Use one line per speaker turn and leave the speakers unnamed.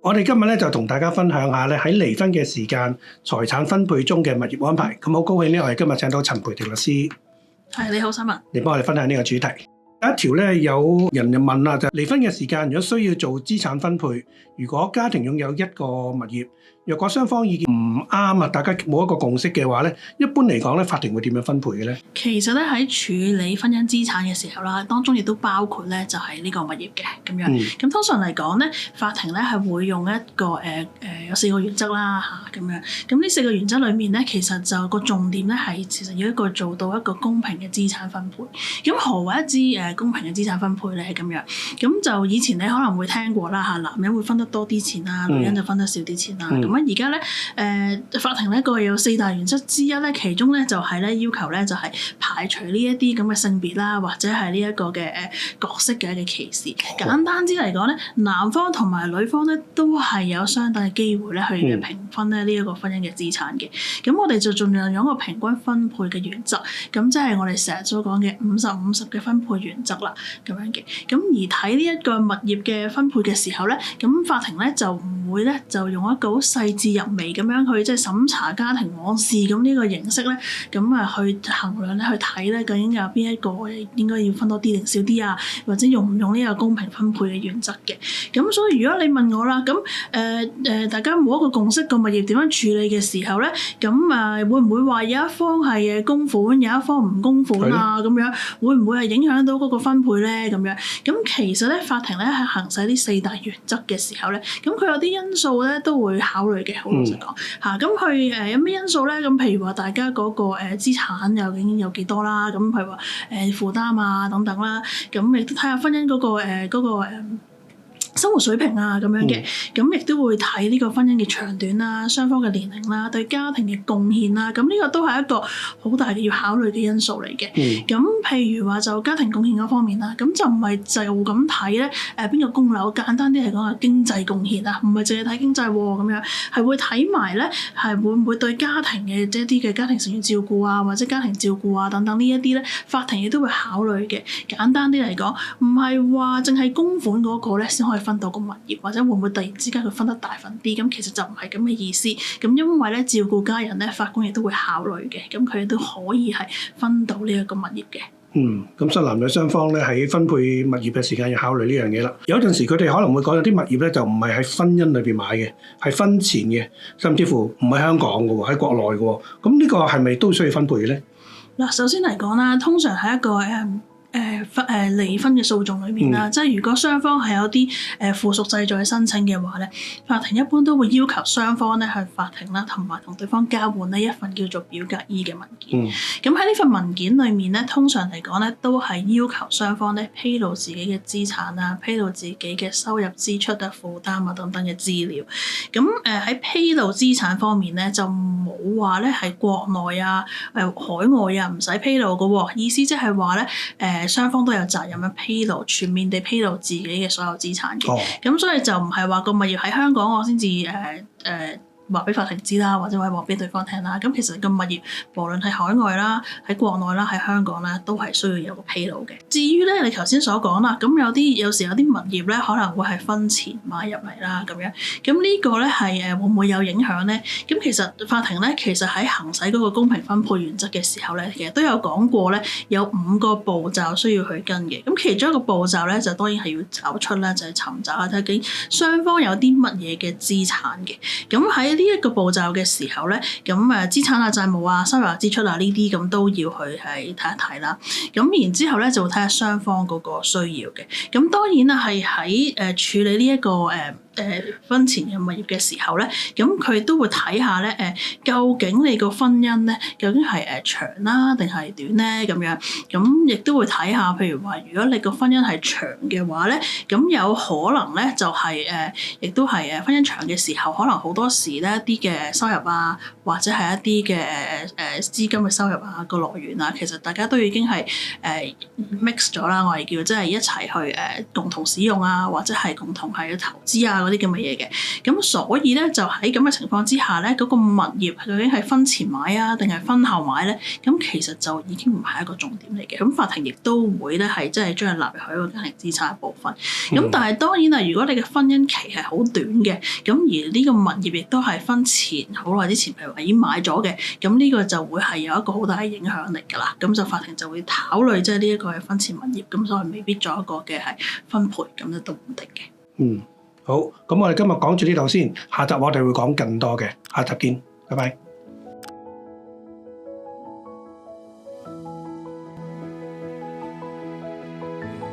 我哋今日咧就同大家分享下咧喺離婚嘅時間財產分配中嘅物業安排。咁好高興呢，我哋今日請到陳培婷律師。
係，你好，新聞。
你幫我哋分享呢個主題。第一條咧，有人就問啦，就離婚嘅時間，如果需要做資產分配，如果家庭擁有一個物業，若果雙方意見唔啱啊，大家冇一個共識嘅話咧，一般嚟講咧，法庭會點樣分配嘅咧？
其實咧喺處理婚姻資產嘅時候啦，當中亦都包括咧就係呢個物業嘅咁樣。咁通常嚟講咧，法庭咧係會用一個有4個原則啦嚇咁樣。咁呢4個原則裏面咧，其實就個重點咧係其實要做到一個公平嘅資產分配。咁何謂一支公平嘅資產分配咧？咁樣咁就以前你可能會聽過啦嚇，男人會分得多啲錢啦，女人就分得少啲錢啦。咁而家咧法庭咧個有4大原則之一咧，其中咧就係咧要求咧就係排除呢一啲咁嘅性別啦，或者係呢一個嘅角色嘅一個歧視。簡單啲嚟講咧，男方同埋女方咧都係有相等嘅機會咧去平分咧呢一個婚姻嘅資產嘅。咁我哋就盡量用一個平均分配嘅原則，咁即係我哋成日所講嘅50-50嘅分配原則啦，咁樣嘅。咁而睇呢一個物業嘅分配嘅時候咧，咁法庭咧就唔會咧就用一個好細緻入微咁樣去即係審查家庭往事咁呢個形式咧，咁啊去衡量咧去睇咧究竟有邊一個應該要分多啲定少啲啊，或者用唔用呢個公平分配嘅原則嘅。咁所以如果你問我啦，咁大家冇一個共識個物業點樣處理嘅時候咧，咁會唔會話有一方係供款，有一方唔供款啊？咁樣會唔會係影響到嗰個分配咧？咁樣咁其實咧法庭咧喺行使呢4大原則嘅時候咧，咁佢有啲因素咧都會考慮嘅。好老實講嚇，咁佢有咩因素咧？咁譬如話大家嗰個資產究竟有幾多啦？咁譬如話負擔啊等等啦，咁亦都睇下婚姻嗰個生活水平啊咁樣嘅，咁亦都會睇呢個婚姻嘅長短啦、雙方嘅年齡啦、對家庭嘅貢獻啦，咁呢個都係一個好大嘅要考慮嘅因素嚟嘅。咁譬如話就家庭貢獻嗰方面啦，咁就唔係就咁睇咧邊個供樓，簡單啲嚟講係經濟貢獻啊，唔係淨係睇經濟喎咁樣，係會睇埋咧係會唔會對家庭嘅即係一啲嘅家庭成員照顧啊，或者家庭照顧啊等等呢一啲咧，法庭亦都會考慮嘅。簡單啲嚟講，唔係話淨係供款嗰個咧先可以分到個物業，或者會唔會突然之間佢分得大份啲？咁其實就唔係咁嘅意思。咁因為咧照顧家人咧，法官亦都會考慮嘅。咁佢亦都可以係分到呢一個物業嘅。
咁所以男女雙方咧喺分配物業嘅時間要考慮呢樣嘢啦。有陣時佢哋可能會講有啲物業咧就唔係喺婚姻裏邊買嘅，係婚前嘅，甚至乎唔喺香港嘅喎，喺國內嘅喎。咁呢個係咪都需要分配嘅咧？
嗱，首先嚟講啦，通常係一個離婚嘅訴訟裏面啦，即係如果雙方係有啲附屬制再申請嘅話咧，法庭一般都會要求雙方咧向法庭啦，同埋同對方交換呢一份叫做表格 E 嘅文件。咁喺呢份文件裏面咧，通常嚟講咧都係要求雙方咧披露自己嘅資產啊，披露自己嘅收入支出啊、負擔啊等等嘅資料。咁喺披露資產方面咧，就冇話咧係國內啊、海外啊唔使披露嘅喎。意思即係話咧雙方都有責任披露，全面地披露自己嘅所有資產嘅。咁所以就唔係話個物業喺香港我先至話俾法庭知啦，或者話俾對方聽啦。咁其實個物業無論係海外啦、喺國內啦、喺香港啦，都係需要有個披露嘅。至於咧，你頭先所講啦，咁有時有啲物業咧可能會係婚前買入嚟啦，咁樣。咁呢個咧係會唔會有影響咧？咁其實法庭咧其實喺行使嗰個公平分配原則嘅時候咧，其實都有講過咧，有5個步驟需要去跟嘅。咁其中一個步驟咧就當然係要找出啦，就係尋找下究竟雙方有啲乜嘢嘅資產嘅。咁喺呢一個步驟嘅時候咧，咁資產啊、債務啊、收入啊、支出啊呢啲咁都要去係睇一睇啦。咁然之後咧就會睇下雙方嗰個需要嘅。咁當然啦，係喺處理呢一個婚前嘅物業嘅時候咧，咁佢都會睇下咧究竟你個婚姻咧究竟係長啦定係短咧咁樣。咁亦都會睇下，譬如話如果你個婚姻係長嘅話咧，咁有可能咧就係亦都係婚姻長嘅時候，可能好多時咧一啲嘅收入啊，或者係一啲嘅資金嘅收入啊個來源啊，其實大家都已經係mix 咗啦，我哋叫即係一齊去共同使用啊，或者係共同係投資啊。嗰啲咁嘅嘢嘅。咁所以咧就喺咁嘅情況之下咧，嗰個物業究竟係婚前買啊定係婚後買咧？咁其實就已經唔係一個重點嚟嘅。咁法庭亦都會咧係真係將佢納入去一個家庭資產嘅部分。咁但係當然啦，如果你嘅婚姻期係好短嘅，咁而呢個物業亦都係婚前好耐之前譬如話已經買咗嘅，咁呢個就會係有一個好大嘅影響力㗎啦。咁就法庭就會考慮即係呢一個係婚前物業，咁所以未必做一個嘅係分配，咁就都唔定嘅。
好，咁我哋今日講住呢度先，下集我哋會講更多嘅，下集見，拜拜。